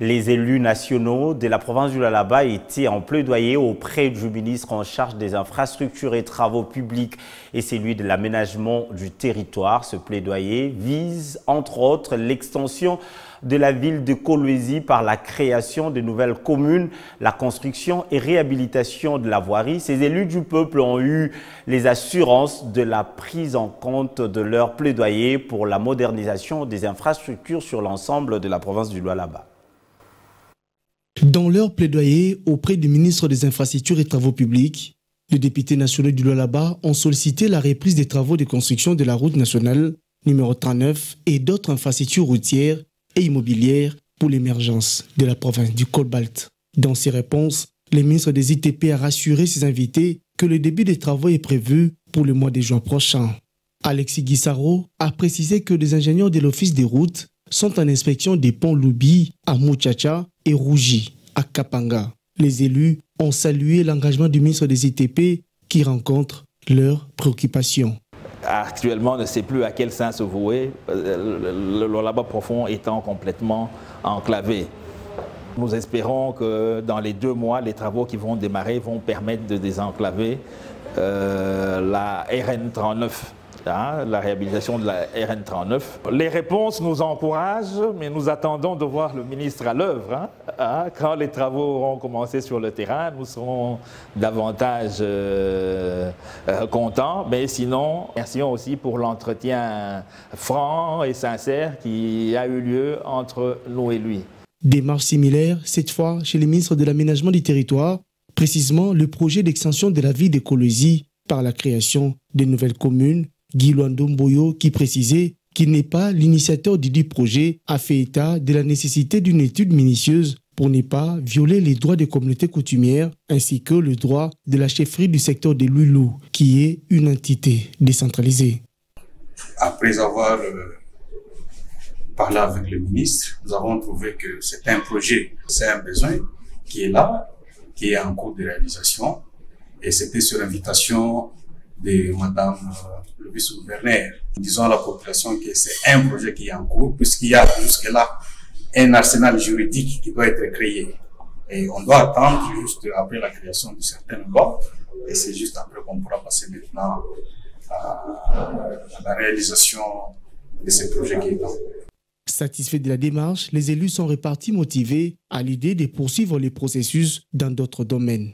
Les élus nationaux de la province du Lualaba étaient en plaidoyer auprès du ministre en charge des infrastructures et travaux publics et celui de l'aménagement du territoire. Ce plaidoyer vise entre autres l'extension de la ville de Kolwezi par la création de nouvelles communes, la construction et réhabilitation de la voirie. Ces élus du peuple ont eu les assurances de la prise en compte de leur plaidoyer pour la modernisation des infrastructures sur l'ensemble de la province du Lualaba. Dans leur plaidoyer auprès du ministre des Infrastructures et Travaux publics, les députés nationaux du Lualaba ont sollicité la reprise des travaux de construction de la route nationale numéro 39 et d'autres infrastructures routières et immobilières pour l'émergence de la province du Cobalt. Dans ses réponses, le ministre des ITP a rassuré ses invités que le début des travaux est prévu pour le mois de juin prochain. Alexis Guissaro a précisé que les ingénieurs de l'Office des routes sont en inspection des ponts Loubi à Muchacha et Rougi à Kapanga. Les élus ont salué l'engagement du ministre des ITP qui rencontre leurs préoccupations. Actuellement, on ne sait plus à quel sens se vouer, le Lualaba profond étant complètement enclavé. Nous espérons que dans les 2 mois, les travaux qui vont démarrer vont permettre de désenclaver la RN39. La réhabilitation de la RN39. Les réponses nous encouragent, mais nous attendons de voir le ministre à l'œuvre. Quand les travaux auront commencé sur le terrain, nous serons davantage contents. Mais sinon, merci aussi pour l'entretien franc et sincère qui a eu lieu entre nous et lui. Démarche similaire, cette fois chez le ministre de l'Aménagement du Territoire, précisément le projet d'extension de la ville de Kolwezi par la création de nouvelles communes. Guy Luando-Mboyo, qui précisait qu'il n'est pas l'initiateur du dit projet, a fait état de la nécessité d'une étude minutieuse pour ne pas violer les droits des communautés coutumières ainsi que le droit de la chefferie du secteur de Loulou, qui est une entité décentralisée. Après avoir parlé avec le ministre, nous avons trouvé que c'est un projet, c'est un besoin qui est là, qui est en cours de réalisation, et c'était sur invitation de Madame le vice-gouverneur. Disons à la population que c'est un projet qui est en cours, puisqu'il y a jusque-là un arsenal juridique qui doit être créé. Et on doit attendre juste après la création de certaines lois, et c'est juste après qu'on pourra passer maintenant à la réalisation de ces projets qui est en cours. Satisfaits de la démarche, les élus sont repartis motivés à l'idée de poursuivre les processus dans d'autres domaines.